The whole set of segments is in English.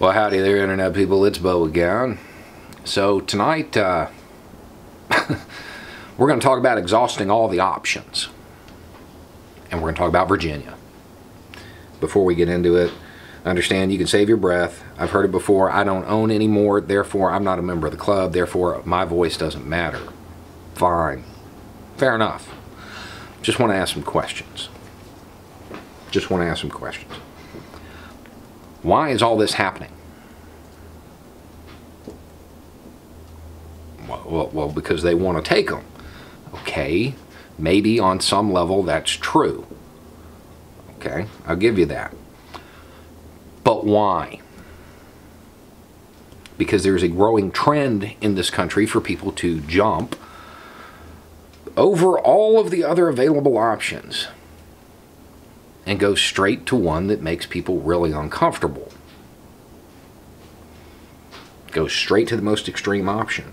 Well, howdy there, Internet people. It's Bo again. So tonight, we're going to talk about exhausting all the options. And we're going to talk about Virginia. Before we get into it, understand you can save your breath. I've heard it before. I don't own any more, therefore I'm not a member of the club. Therefore, my voice doesn't matter. Fine. Fair enough. Just want to ask some questions. Why is all this happening? Well, because they want to take them. Okay, maybe on some level that's true. Okay, I'll give you that. But why? Because there's a growing trend in this country for people to jump over all of the other available options and go straight to one that makes people really uncomfortable. Go straight to the most extreme option.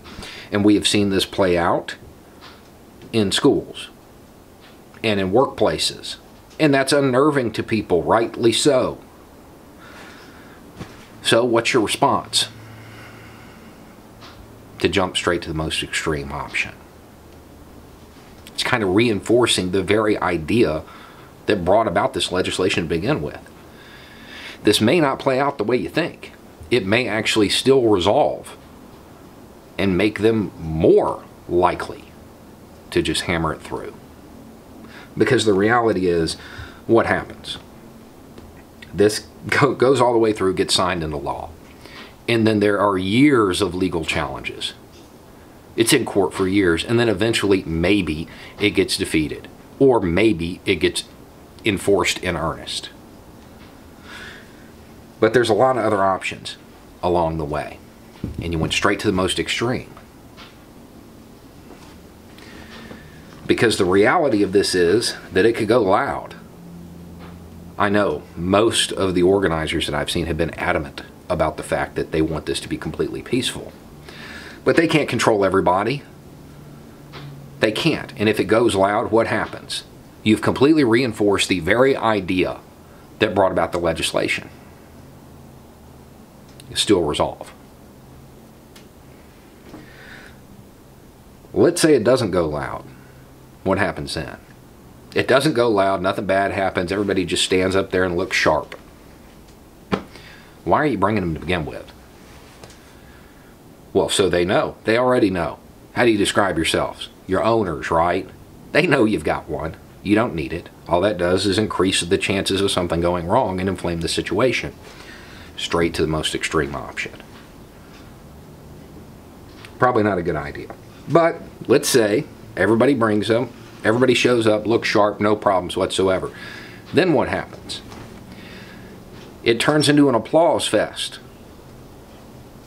And we have seen this play out in schools and in workplaces. And that's unnerving to people, rightly so. So what's your response? To jump straight to the most extreme option. It's kind of reinforcing the very idea that brought about this legislation to begin with. This may not play out the way you think. It may actually still resolve and make them more likely to just hammer it through. Because the reality is, what happens? This goes all the way through, gets signed into law. And then there are years of legal challenges. It's in court for years, and then eventually, maybe, it gets defeated. Or maybe it gets enforced in earnest. But there's a lot of other options along the way. And you went straight to the most extreme. Because the reality of this is that it could go loud. I know most of the organizers that I've seen have been adamant about the fact that they want this to be completely peaceful. But they can't control everybody. They can't. And if it goes loud, what happens? You've completely reinforced the very idea that brought about the legislation. Still resolve. Let's say it doesn't go loud. What happens then? It doesn't go loud, nothing bad happens, everybody just stands up there and looks sharp. Why are you bringing them to begin with? Well, so they know. They already know. How do you describe yourselves? You're owners, right? They know you've got one. You don't need it. All that does is increase the chances of something going wrong and inflame the situation. Straight to the most extreme option. Probably not a good idea. But let's say everybody brings them, everybody shows up, looks sharp, no problems whatsoever. Then what happens? It turns into an applause fest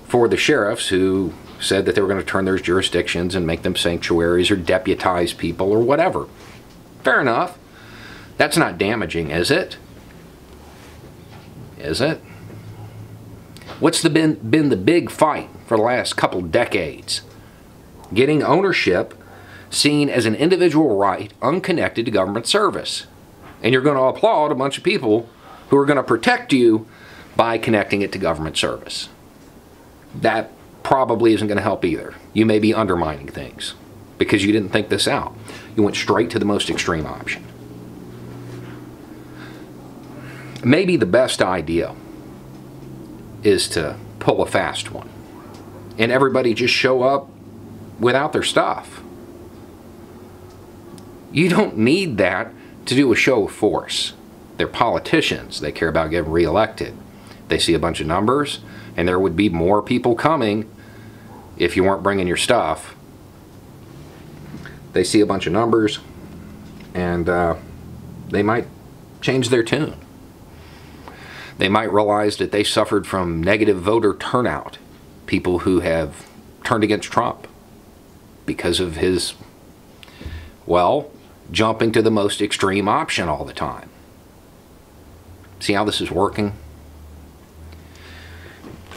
for the sheriffs who said that they were going to turn their jurisdictions and make them sanctuaries or deputize people or whatever. Fair enough. That's not damaging, is it? Is it? What's been the big fight for the last couple decades? Getting ownership seen as an individual right unconnected to government service. And you're going to applaud a bunch of people who are going to protect you by connecting it to government service. That probably isn't going to help either. You may be undermining things because you didn't think this out. You went straight to the most extreme option. Maybe the best idea is to pull a fast one and everybody just show up without their stuff. You don't need that to do a show of force. They're politicians. They care about getting reelected. They see a bunch of numbers, and there would be more people coming if you weren't bringing your stuff. They see a bunch of numbers, and they might change their tune. They might realize that they suffered from negative voter turnout. People who have turned against Trump because of his, well, jumping to the most extreme option all the time. See how this is working?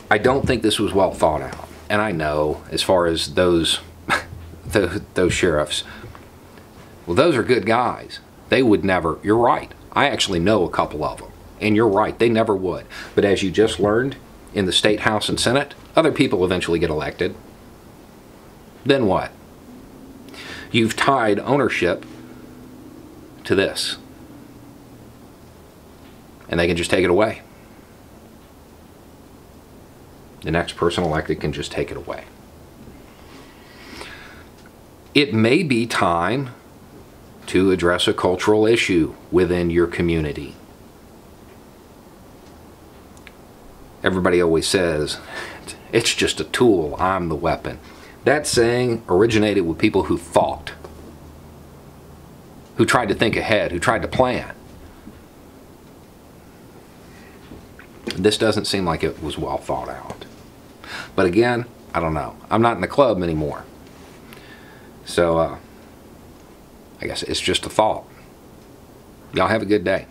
I don't think this was well thought out. And I know, as far as those sheriffs, well, those are good guys. They would never, you're right. I actually know a couple of them. And you're right, they never would. But as you just learned, in the state house and senate. Other people eventually get elected. Then what? You've tied ownership to this. And they can just take it away. The next person elected can just take it away. It may be time to address a cultural issue within your community. Everybody always says, it's just a tool, I'm the weapon. That saying originated with people who fought, who tried to think ahead, who tried to plan. This doesn't seem like it was well thought out. But again, I don't know. I'm not in the club anymore. So, I guess it's just a thought. Y'all have a good day.